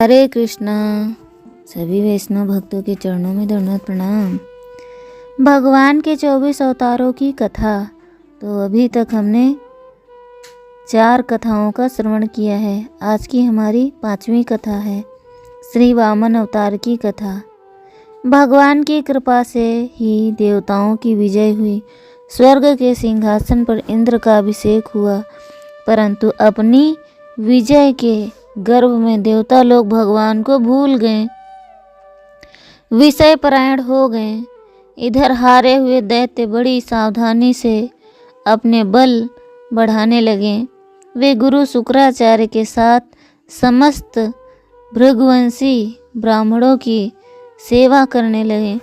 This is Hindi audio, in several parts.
हरे कृष्णा। सभी वैष्णव भक्तों के चरणों में दंडवत प्रणाम। भगवान के 24 अवतारों की कथा। तो अभी तक हमने 4 कथाओं का श्रवण किया है। आज की हमारी 5वीं कथा है श्री वामन अवतार की कथा। भगवान की कृपा से ही देवताओं की विजय हुई। स्वर्ग के सिंहासन पर इंद्र का अभिषेक हुआ, परंतु अपनी विजय के गर्व में देवता लोग भगवान को भूल गए, विषय परायण हो गए। इधर हारे हुए दैत्य बड़ी सावधानी से अपने बल बढ़ाने लगे। वे गुरु शुक्राचार्य के साथ समस्त भृगुवंशी ब्राह्मणों की सेवा करने लगे,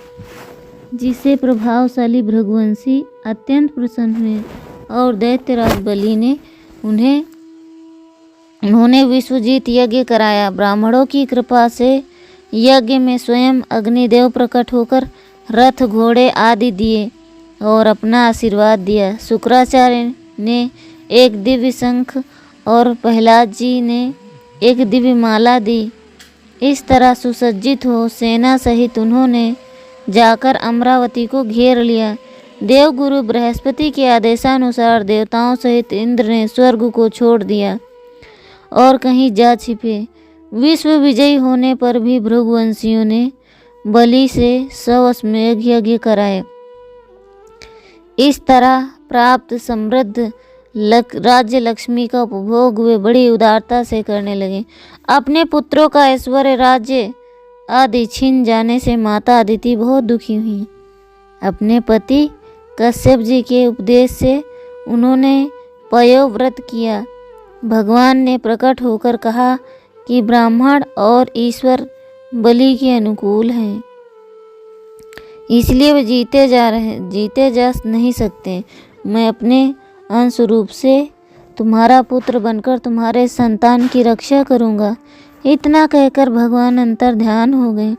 जिससे प्रभावशाली भृगुवंशी अत्यंत प्रसन्न हुए और दैत्यराज बलि ने उन्होंने विश्वजीत यज्ञ कराया। ब्राह्मणों की कृपा से यज्ञ में स्वयं अग्निदेव प्रकट होकर रथ घोड़े आदि दिए और अपना आशीर्वाद दिया। शुक्राचार्य ने एक दिव्य शंख और प्रहलाद जी ने एक दिव्य माला दी। इस तरह सुसज्जित हो सेना सहित उन्होंने जाकर अमरावती को घेर लिया। देवगुरु बृहस्पति के आदेशानुसार देवताओं सहित इंद्र ने स्वर्ग को छोड़ दिया और कहीं जा छिपे। विश्व विजयी होने पर भी भृगुवंशियों ने बलि से 100 अश्वमेध यज्ञ कराए। इस तरह प्राप्त समृद्ध राज्य लक्ष्मी का उपभोग वे बड़ी उदारता से करने लगे। अपने पुत्रों का ऐश्वर्य राज्य आदि छिन जाने से माता अदिति बहुत दुखी हुई। अपने पति कश्यप जी के उपदेश से उन्होंने पयोव्रत किया। भगवान ने प्रकट होकर कहा कि ब्राह्मण और ईश्वर बलि के अनुकूल हैं, इसलिए वे जीते जा नहीं सकते। मैं अपने अंश रूप से तुम्हारा पुत्र बनकर तुम्हारे संतान की रक्षा करूंगा। इतना कहकर भगवान अंतर ध्यान हो गए।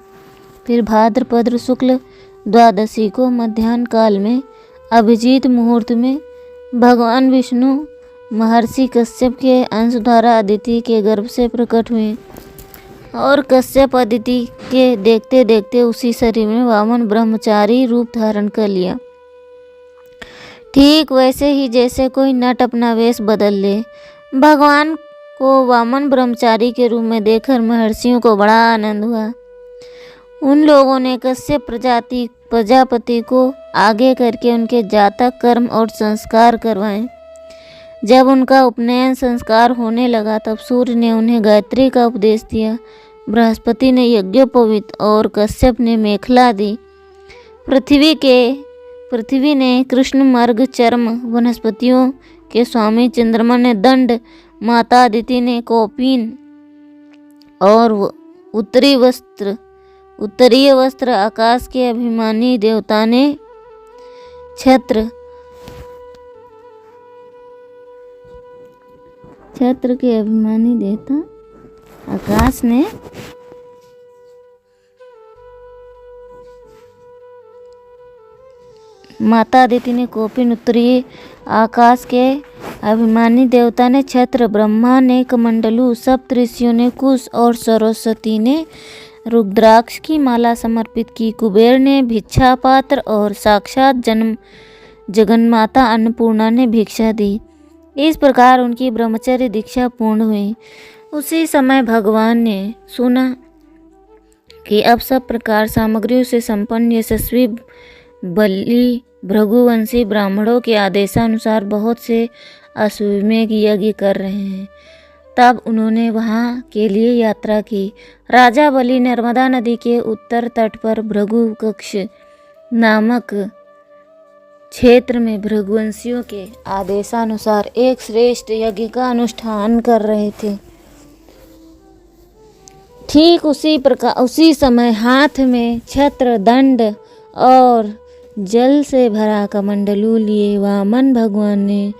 फिर भाद्रपद शुक्ल द्वादशी को मध्याह्न काल में अभिजीत मुहूर्त में भगवान विष्णु महर्षि कश्यप के अंश द्वारा अदिति के गर्भ से प्रकट हुए और कश्यप अदिति के देखते देखते उसी शरीर में वामन ब्रह्मचारी रूप धारण कर लिया। ठीक वैसे ही जैसे कोई नट अपना वेश बदल ले। भगवान को वामन ब्रह्मचारी के रूप में देखकर महर्षियों को बड़ा आनंद हुआ। उन लोगों ने कश्यप प्रजापति को आगे करके उनके जातक कर्म और संस्कार करवाए। जब उनका उपनयन संस्कार होने लगा तब सूर्य ने उन्हें गायत्री का उपदेश दिया, बृहस्पति ने यज्ञोपवीत और कश्यप ने मेखला दी। पृथ्वी ने कृष्ण मर्ग चर्म वनस्पतियों के स्वामी चंद्रमा ने दंड, माता अदिति ने कौपीन और उत्तरीय वस्त्र, आकाश के अभिमानी देवता ने छत्र के अभिमानी देवता आकाश ने माता अदिति ने कौपीन, उत्तरीय आकाश के अभिमानी देवता ने छत्र, ब्रह्मा ने कमंडलू, सप्त ऋषियों ने कुश और सरस्वती ने रुद्राक्ष की माला समर्पित की। कुबेर ने भिक्षा पात्र और साक्षात जगन्माता अन्नपूर्णा ने भिक्षा दी। इस प्रकार उनकी ब्रह्मचर्य दीक्षा पूर्ण हुई। उसी समय भगवान ने सुना कि अब सब प्रकार सामग्रियों से संपन्न यशस्वी बलि भृगुवंशी ब्राह्मणों के आदेशानुसार बहुत से अश्वमेध यज्ञ कर रहे हैं। तब उन्होंने वहां के लिए यात्रा की। राजा बलि नर्मदा नदी के उत्तर तट पर भृगु कक्ष नामक क्षेत्र में भृगुवंशियों के आदेशानुसार एक श्रेष्ठ यज्ञ का अनुष्ठान कर रहे थे। ठीक उसी समय हाथ में छत्र, दंड और जल से भरा कमंडलू लिए वामन भगवान ने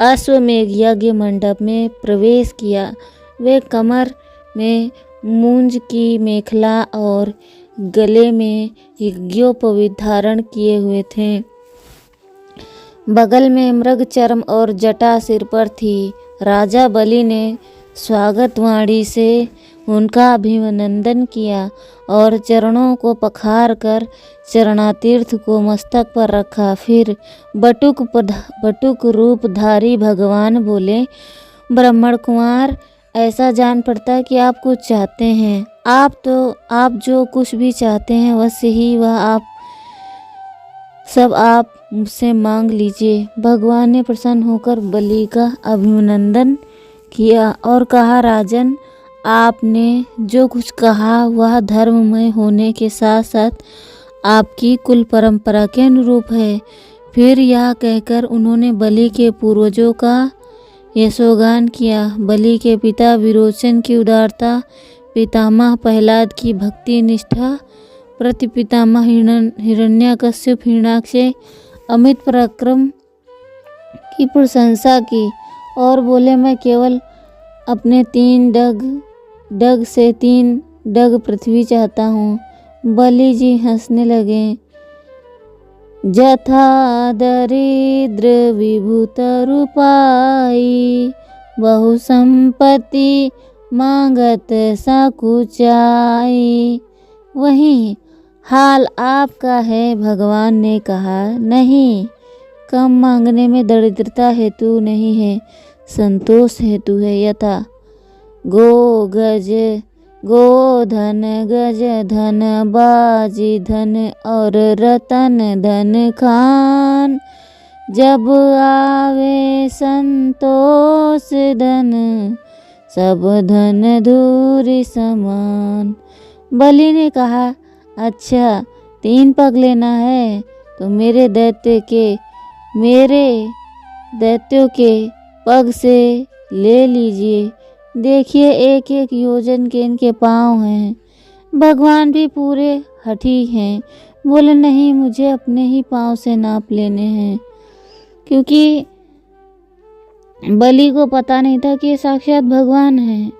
अश्वमेध यज्ञ मंडप में प्रवेश किया। वे कमर में मूंज की मेखला और गले में यज्ञोपवीत धारण किए हुए थे। बगल में मृग चर्म और जटा सिर पर थी। राजा बलि ने स्वागत वाणी से उनका अभिनंदन किया और चरणों को पखार कर चरणातीर्थ को मस्तक पर रखा। फिर बटुक रूपधारी भगवान बोले, ब्राह्मण कुमार, ऐसा जान पड़ता कि आप कुछ चाहते हैं। आप जो कुछ भी चाहते हैं वैसे ही वह आप मुझसे मांग लीजिए। भगवान ने प्रसन्न होकर बलि का अभिनंदन किया और कहा, राजन, आपने जो कुछ कहा वह धर्ममय होने के साथ साथ आपकी कुल परंपरा के अनुरूप है। फिर यह कहकर उन्होंने बलि के पूर्वजों का यशोगान किया। बलि के पिता विरोचन की उदारता, पितामह प्रहलाद की भक्ति निष्ठा, प्रतिपितामह हिरण्यकश्यप हिरण्याक्ष अमित पराक्रम की प्रशंसा की और बोले, मैं केवल अपने 3 डग से 3 डग पृथ्वी चाहता हूँ। बलि जी हंसने लगे। जथा दरिद्र विभूत रूपाई, बहु संपत्ति मांगत सकुचाई। वही हाल आपका है, भगवान ने कहा। नहीं, कम मांगने में दरिद्रता हेतु नहीं है, संतोष हेतु है। यथा गोधन गज धन बाजी धन और रतन धन खान, जब आवे संतोष धन सब धन धूरि समान। बलि ने कहा, अच्छा 3 पग लेना है तो मेरे दैत्यों के पग से ले लीजिए। देखिए 1-1 योजन के इनके पाँव हैं। भगवान भी पूरे हठी हैं। बोले, नहीं, मुझे अपने ही पाँव से नाप लेने हैं, क्योंकि बलि को पता नहीं था कि ये साक्षात भगवान हैं।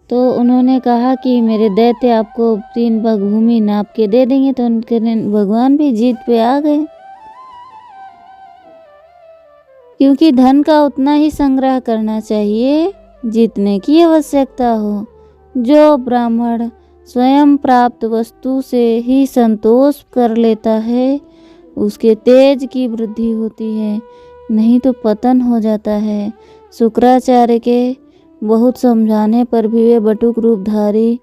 तो उन्होंने कहा कि मेरे दैत्य आपको 3 पग भूमि नाप के दे देंगे। तो उनके भगवान भी जीत पे आ गए, क्योंकि धन का उतना ही संग्रह करना चाहिए जितने की आवश्यकता हो। जो ब्राह्मण स्वयं प्राप्त वस्तु से ही संतोष कर लेता है, उसके तेज की वृद्धि होती है, नहीं तो पतन हो जाता है। शुक्राचार्य के बहुत समझाने पर भी वे बटुक रूपधारी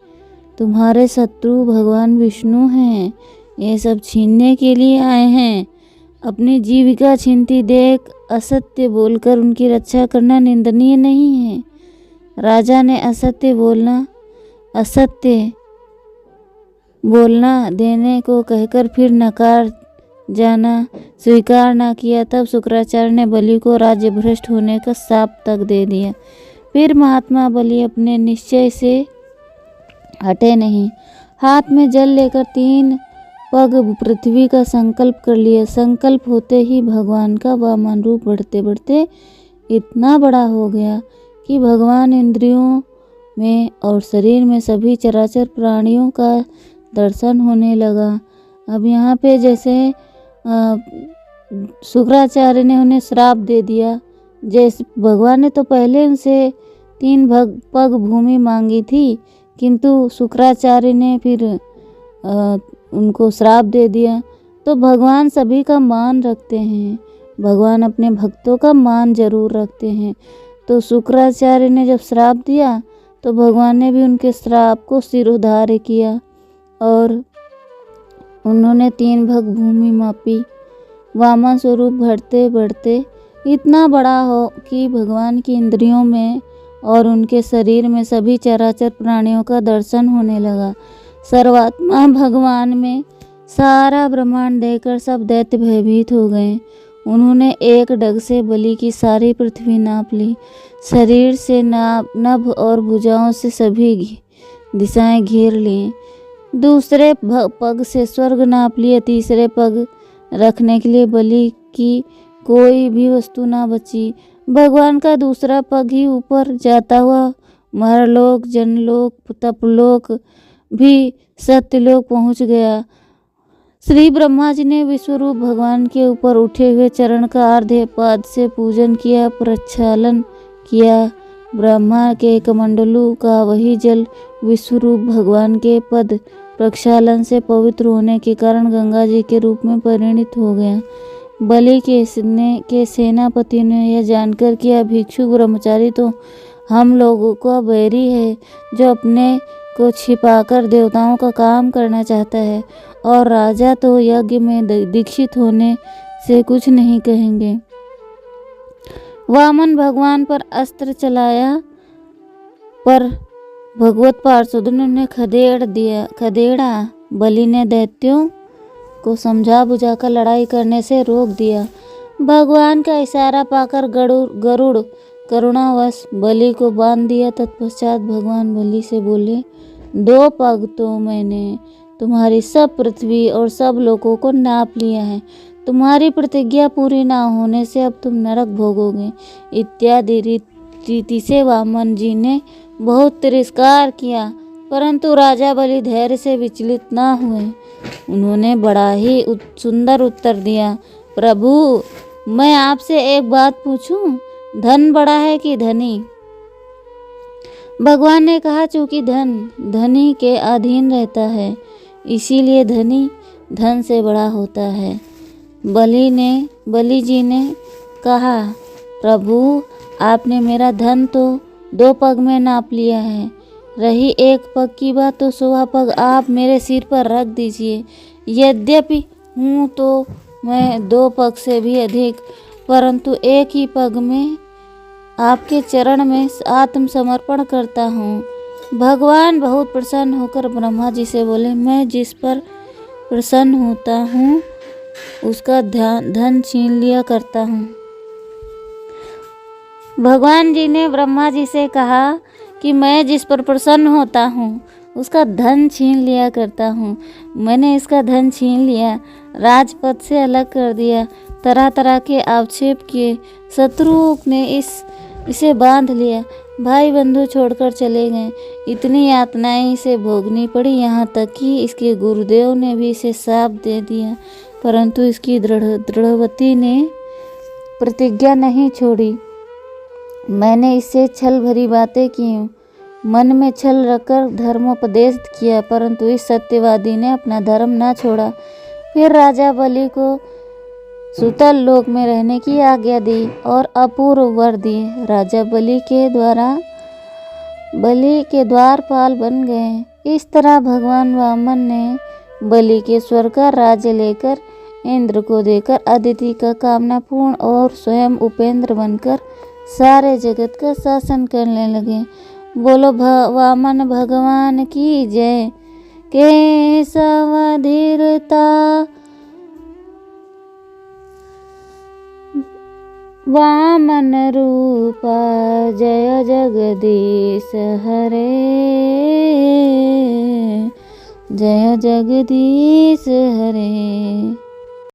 तुम्हारे शत्रु भगवान विष्णु हैं। ये सब छीनने के लिए आए हैं। अपनी जीविका छीनती देख असत्य बोलकर उनकी रक्षा करना निंदनीय नहीं है। राजा ने असत्य बोलना देने को कहकर फिर नकार जाना स्वीकार न किया। तब शुक्राचार्य ने बलि को राज्य भ्रष्ट होने का शाप तक दे दिया। फिर महात्मा बलि अपने निश्चय से हटे नहीं। हाथ में जल लेकर 3 पग पृथ्वी का संकल्प कर लिया। संकल्प होते ही भगवान का वामन रूप बढ़ते बढ़ते इतना बड़ा हो गया कि भगवान इंद्रियों में और शरीर में सभी चराचर प्राणियों का दर्शन होने लगा। अब यहाँ पे जैसे शुक्राचार्य ने उन्हें श्राप दे दिया। जैसे भगवान ने तो पहले उनसे 3 पग भूमि मांगी थी, किंतु शुक्राचार्य ने फिर उनको श्राप दे दिया। तो भगवान सभी का मान रखते हैं, भगवान अपने भक्तों का मान जरूर रखते हैं। तो शुक्राचार्य ने जब श्राप दिया तो भगवान ने भी उनके श्राप को सिरोधार्य किया और उन्होंने 3 भाग भूमि मापी। वामन स्वरूप बढ़ते बढ़ते इतना बड़ा हो कि भगवान की इंद्रियों में और उनके शरीर में सभी चराचर प्राणियों का दर्शन होने लगा। सर्वात्मा भगवान में सारा ब्रह्मांड देखकर सब दैत्य भयभीत हो गए। उन्होंने 1 डग से बलि की सारी पृथ्वी नाप ली। शरीर से नभ और भुजाओं से सभी दिशाएं घेर ली। दूसरे पग से स्वर्ग नाप लिए। तीसरे पग रखने के लिए बलि की कोई भी वस्तु ना बची। भगवान का दूसरा पग ही ऊपर जाता हुआ मरलोक, जनलोक, तपलोक भी सत्यलोक पहुंच गया। श्री ब्रह्मा जी ने विश्वरूप भगवान के ऊपर उठे हुए चरण का आर्ध्य पाद से पूजन किया, प्रक्षालन किया। ब्रह्मा के कमंडलू का वही जल विश्वरूप भगवान के पद प्रक्षालन से पवित्र होने के कारण गंगा जी के रूप में परिणित हो गया। बलि के सेनापति ने यह जानकर किया, भिक्षु ब्रह्मचारी तो हम लोगों का बैरी है, जो अपने को छिपाकर देवताओं का काम करना चाहता है, और राजा तो यज्ञ में दीक्षित होने से कुछ नहीं कहेंगे। वामन भगवान पर अस्त्र चलाया, पर भगवत पार्षदों ने खदेड़ा। बलि ने दैत्यों को समझा बुझाकर लड़ाई करने से रोक दिया। भगवान का इशारा पाकर गरुड़ करुणावश बलि को बांध दिया। तत्पश्चात भगवान बलि से बोले, 2 पग तो मैंने तुम्हारी सब पृथ्वी और सब लोगों को नाप लिया है। तुम्हारी प्रतिज्ञा पूरी ना होने से अब तुम नरक भोगोगे। इत्यादि रीति से वामन जी ने बहुत तिरस्कार किया, परंतु राजा बलि धैर्य से विचलित ना हुए। उन्होंने बड़ा ही सुंदर उत्तर दिया, प्रभु, मैं आपसे एक बात पूछूं, धन बड़ा है कि धनी? भगवान ने कहा, चूंकि धन धनी के अधीन रहता है, इसीलिए धनी धन से बड़ा होता है। बलि जी ने कहा, प्रभु, आपने मेरा धन तो 2 पग में नाप लिया है, रही 1 पग की बात तो 100 पग आप मेरे सिर पर रख दीजिए। यद्यपि हूँ तो मैं 2 पग से भी अधिक, परंतु 1 ही पग में आपके चरण में आत्मसमर्पण करता हूँ। भगवान बहुत प्रसन्न होकर ब्रह्मा जी से बोले, मैं जिस पर प्रसन्न होता हूँ उसका धन छीन लिया करता हूँ। भगवान जी ने ब्रह्मा जी से कहा कि मैं जिस पर प्रसन्न होता हूँ उसका धन छीन लिया करता हूँ। मैंने इसका धन छीन लिया, राजपद से अलग कर दिया, तरह तरह के आक्षेप किए, शत्रुओं ने इसे बांध लिया, भाई बंधु छोड़कर चले गए। इतनी यातनाएं इसे भोगनी पड़ी, यहाँ तक कि इसके गुरुदेव ने भी इसे शाप दे दिया, परंतु इसकी दृढ़वती ने प्रतिज्ञा नहीं छोड़ी। मैंने इससे छल भरी बातें की, मन में छल रखकर धर्मोपदेश किया, परंतु इस सत्यवादी ने अपना धर्म न छोड़ा। फिर राजा बलि को सुतल लोक में रहने की आज्ञा दी और अपूर्व वर दिए। राजा बलि के द्वारपाल बन गए। इस तरह भगवान वामन ने बलि के स्वर का राज्य लेकर इंद्र को देकर अदिति का कामना पूर्ण और स्वयं उपेंद्र बनकर सारे जगत का शासन करने लगे। बोलो वामन भगवान की जय। केशव धीरता वामन रूपा, जय जगदीश हरे, जय जगदीश हरे।